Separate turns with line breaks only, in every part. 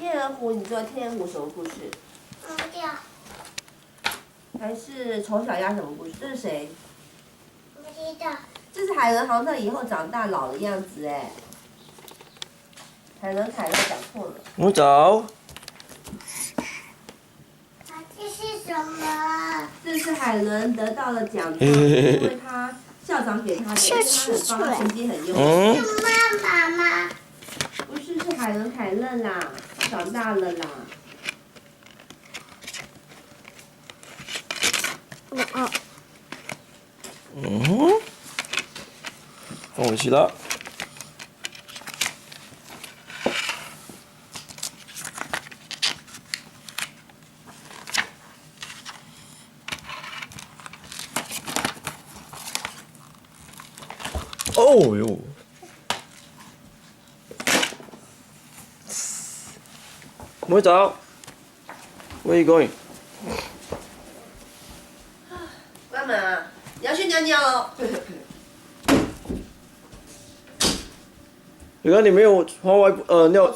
天鹅湖，你知道天鹅湖什么故事？
不知道，
还是丑小鸭什么故事？这是谁？
不知道。
这是海伦豪特以后长大老的样子哎。海伦凯勒讲错了。
我找。
这是什么？
这是海伦得到了奖状，因为他校长给他的，因为他很棒，他成绩很优秀。
是妈妈吗？
不是，是海伦凯勒啦，他长大了啦。
放回去了。哦哟！我找。Where are you going？
关门啊！你要去尿尿喽。
你看你没有穿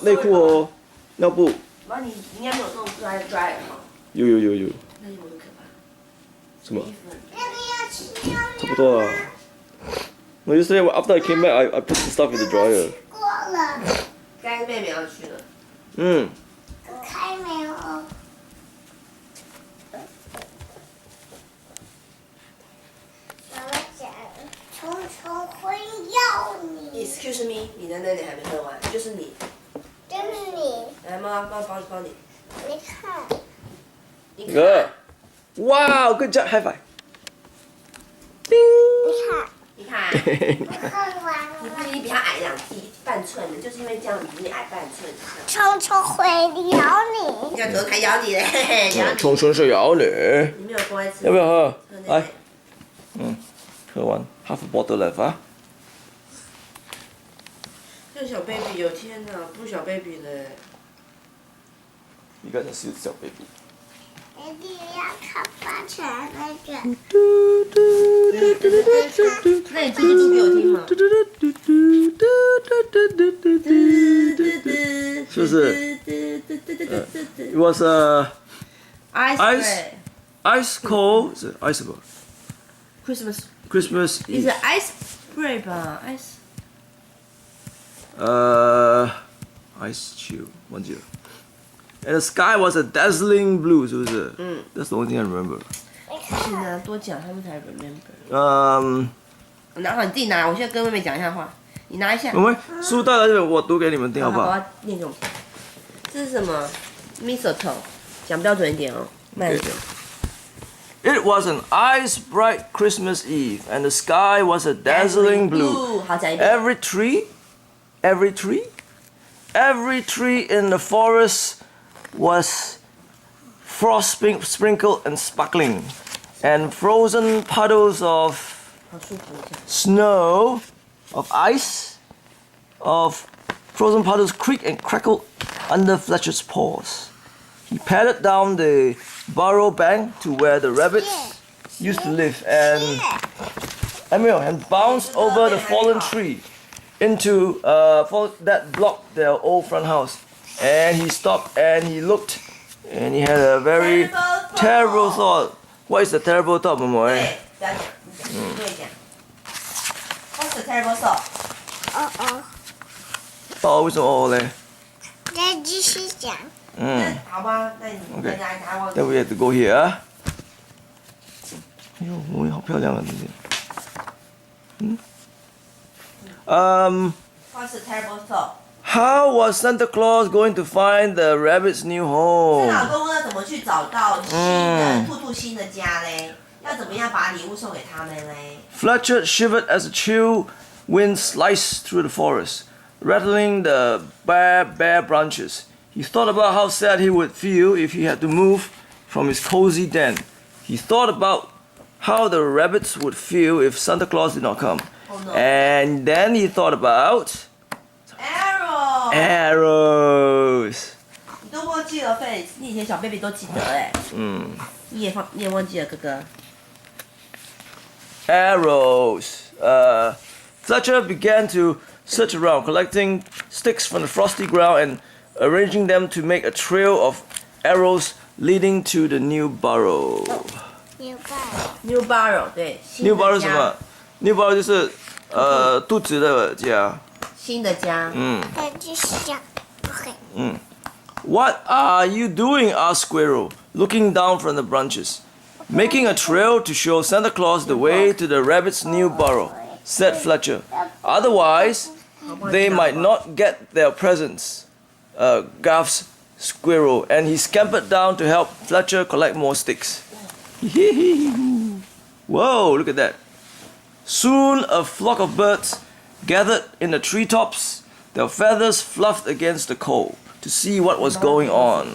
内裤哦，尿布。
妈，你应该没有弄 dry 哈。
有。
那有多可怕？
什么？
那个要吃尿
差不多了。No, yesterday after I came back, I put the stuff in the dryer.
过了，
该妹妹要去了。
嗯。
开没有？妈妈讲，虫虫会咬你。
Excuse me， 你的奶奶还没喝完，就是你。
就是你，
来，妈妈帮你。
你看，
你看
Good. Wow, good job. High five.
你看，
你看，
我喝完了。
你比他矮半寸的，就是因为这样子，你矮半寸。
虫虫会咬你。
要头还咬你嘞，嘿嘿，咬你。
虫虫是咬你。
你没有乖吃。
要不要喝？
喝那
来
个。
喝完 half a bottle left 啊。
这个小 baby， 有天哪，不是小 baby 嘞。
一个人是小 baby。
一定要看发出来那个。
那你唱歌给我听嘛。
是不是？It was a ice cold ice
Christmas
Christmas
你是
Eve.
ice spray 吧？ice
Ice chill 忘记了。And the sky was a dazzling blue， 是不是？That's the only thing I remember.
是呢，多讲他们才 remember。拿好你自己拿，我现在跟妹妹讲一下话，你拿一下。
我们书带来这边，我读给你们听好不好？
我要念给我们听。这是什么 ？Mistletoe， 讲标准一点哦，慢一点。
It was an ice bright Christmas Eve, and the sky was a dazzling blue.
好，讲一遍。
Every tree in the forest was frost sprinkled and sparkling, and frozen puddles of
好舒服一下。
snow, of ice, of frozen puddles creaked and crackled under Fletcher's paws. He padded down the burrow bank to where the rabbits used to live and bounced over the fallen tree into that blocked their old front house. And he stopped and he looked and he had a very terrible thought. What is the terrible thought, 妹妹？
对，不要讲，你对讲。What's the terrible thought？
哦，为什么哦嘞？
再继续讲。
好吧，那你
Okay.
还忘记
Then we have to go here. 哎呦，我好漂亮啊，今天。
What's the terrible thought？
How was Santa Claus going to find the rabbit's new
圣
home?
老公要怎么去找到新的兔新的家嘞？要怎么样把礼物送给他们嘞？
Fletcher shivered as a chill wind sliced through the forest, rattling the bare branches. He thought about how sad he would feel if he had to move from his cozy den. He thought about how the rabbits would feel if Santa Claus did not come.
Oh, no.
And then he thought about
Arrow，
arrows.
你都忘记了，Face，你以前小 baby 都记得哎。你也忘记了，哥哥。
Arrows. Fletcher began to search around, collecting sticks from the frosty ground and arranging them to make a trail of arrows leading to the new burrow.
牛爸，
New Barrow 对，新
New
的
burrow 是
家
什么？New burrow 就是肚子的家。
新的家。
那就是这样。OK。
What are you doing? asked Squirrel, looking down from the branches. Making a trail to show Santa Claus the way to the rabbit's new burrow, said Fletcher. Otherwise, they might not get their presents, gasped Squirrel, and he scampered down to help Fletcher collect more sticks. Whoa, look at that. Soon a flock of birds gathered in the treetops, their feathers fluffed against the cold to see what was going on.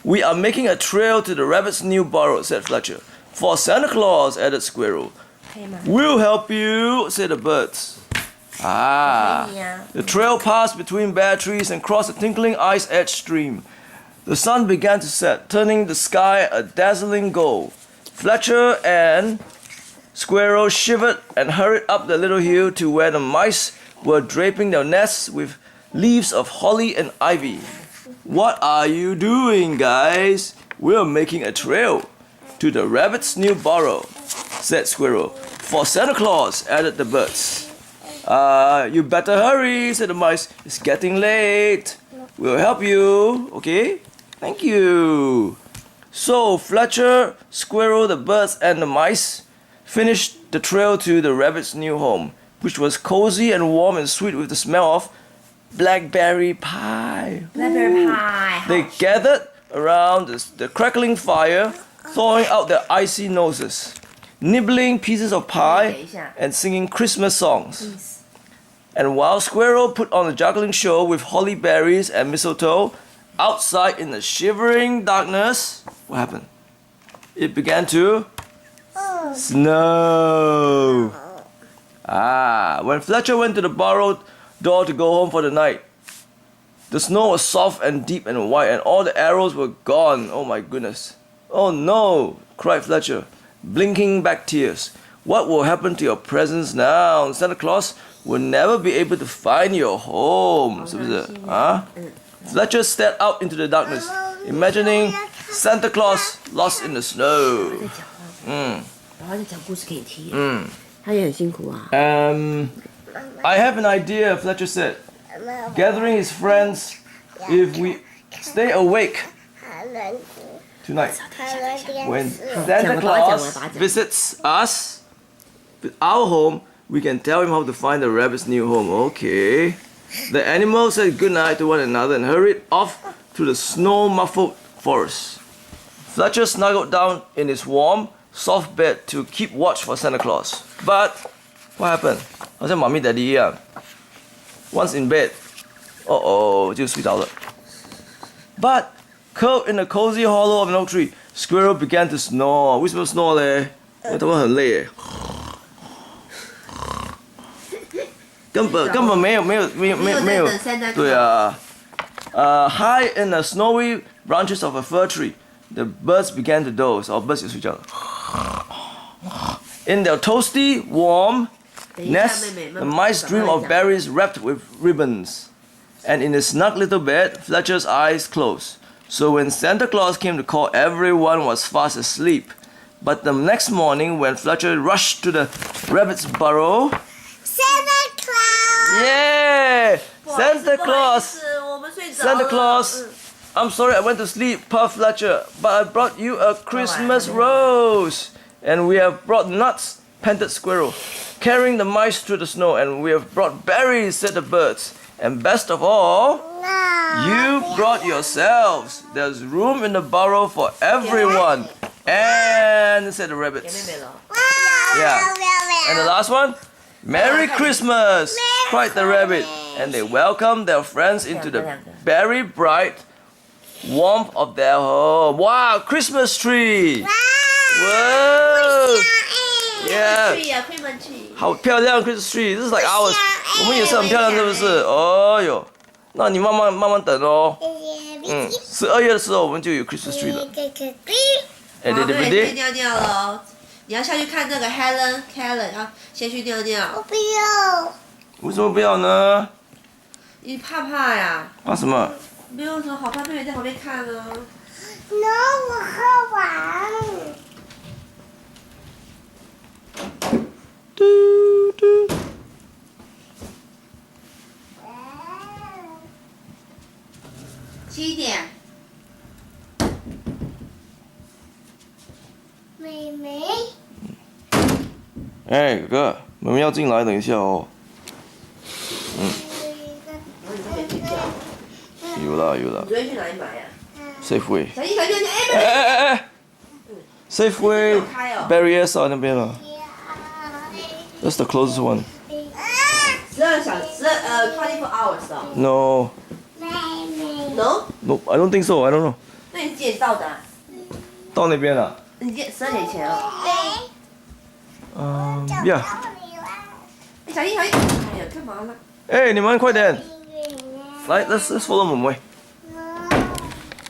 We are making a trail to the rabbit's new burrow, said Fletcher. For Santa Claus, added Squirrel.
可以吗？
We'll help you, said the birds. The trail passed between bare trees and crossed a tinkling ice-edged stream. The sun began to set, turning the sky a dazzling gold. Fletcher and Squirrel shivered and hurried up the little hill to where the mice were draping their nests with leaves of holly and ivy. What are you doing, guys? We're making a trail to the rabbit's new burrow, said Squirrel. For Santa Claus, added the birds. You better hurry, said the mice. It's getting late. We'll help you, okay? Thank you. So Fletcher, Squirrel, the birds, and the mice finished the trail to the rabbit's new home, which was cozy and warm and sweet with the smell of blackberry pie.
Blackberry pie.
They gathered around the crackling fire, thawing out their icy noses, nibbling pieces of pie, and singing Christmas songs. And while Squirrel put on a juggling show with holly berries and mistletoe, outside in the shivering darkness, what happened? It began to snow. When Fletcher went to the burrow door to go home for the night, the snow was soft and deep and white, and all the arrows were gone. Oh my goodness. Oh no, cried Fletcher, blinking back tears. What will happen to your presents now? Santa Claus will never be able to find your home. 是不是？ Fletcher stared out into the darkness, imagining Santa Claus lost in the snow.
然后再讲故事给你听。他也很辛苦啊。
I have an idea, Fletcher said, gathering his friends. If we stay awake tonight, when Santa Claus visits us, our home, we can tell him how to find the rabbit's new home. Okay. The animals said goodnight to one another and hurried off to the snow-muffled forest. Fletcher snuggled down in his warm, soft bed to keep watch for Santa Claus. But what happened? 好像妈咪 daddy 一样 Once in bed,就睡着了。But curled in a cozy hollow of an oak tree, Squirrel began to snore. 为什么 snore 嘞？因为他们很累耶。根本没有，对啊。High in the snowy branches of a fir tree, the birds began to doze. birds 也睡觉了。In their toasty, warm nest, the mice dream of berries wrapped with ribbons. And in his snug little bed, Fletcher's eyes closed. So when Santa Claus came to call, everyone was fast asleep. But the next morning, when Fletcher rushed to the rabbit's burrow,
Santa Claus!
yeah! Santa Claus!
我们睡着了。
Santa Claus! I'm sorry I went to sleep, puffed Fletcher, but I brought you a Christmas rose. And we have brought nuts, panted Squirrel, carrying the mice through the snow. And we have brought berries, said the birds. And best of all, you brought yourselves. There's room in the burrow for everyone. And, said the rabbits. Yeah. And the last one, Merry Christmas, cried the rabbit. And they welcomed their friends into the very bright warmth of their home. Wow, Christmas tree! Whoa! Yeah. 好漂亮 Christmas tree. This is like ours. 我们也是很漂亮，是不是？哦哟，那你慢慢等哦。12月的时候我们就有 Christmas tree 了。哎，对。
去尿尿了，你要下去看那个 Helen， 要先去尿尿。
我不要。
为什么不要呢？
你怕怕呀？
怕什么？
没有什么好怕，妹妹在旁边看呢。
那我喝完。
嘟嘟。
7点。
妹妹。
哎，哥哥，妹妹要进来，等一下哦。有啦有啦
你昨天去哪里买呀
，Safeway。
小心小心小心！
哎 Safeway
开哦。
Barry S 那边了。That's the closest one.
24 hours 哦。
No.
妹妹。
No？
No, I don't think so. I don't know.
那你几点到的啊？
到那边了。
你12点前哦。
Yeah.
哎小心小心！哎呀，干嘛呢？
哎，你们快点，来，let's follow 妹妹。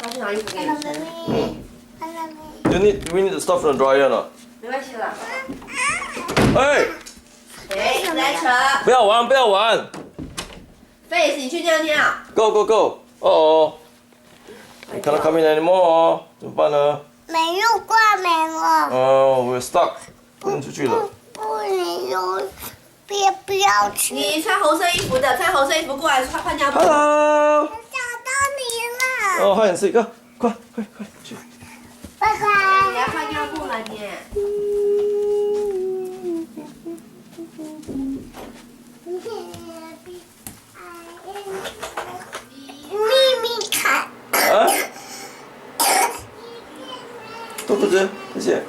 我去拿衣服给你穿。
We need the stuff from the dryer 呢。
没关系的啦。
哎，
哎，来扯。
不要玩，不要玩。
Face，你去尿尿。
Go go go. 哦。你看到 come in anymore 怎么办呢？
没有挂门了。
哦，we're stuck， 不能出去了。
不能用，不要去。
你穿红色衣服的，穿红色衣服过来换尿布。
Hello。
找到你了。
哦，快点吃一个，快去。
拜
你
拜。
要换尿布了你。
秘密卡。
啊？都不吃，谢谢。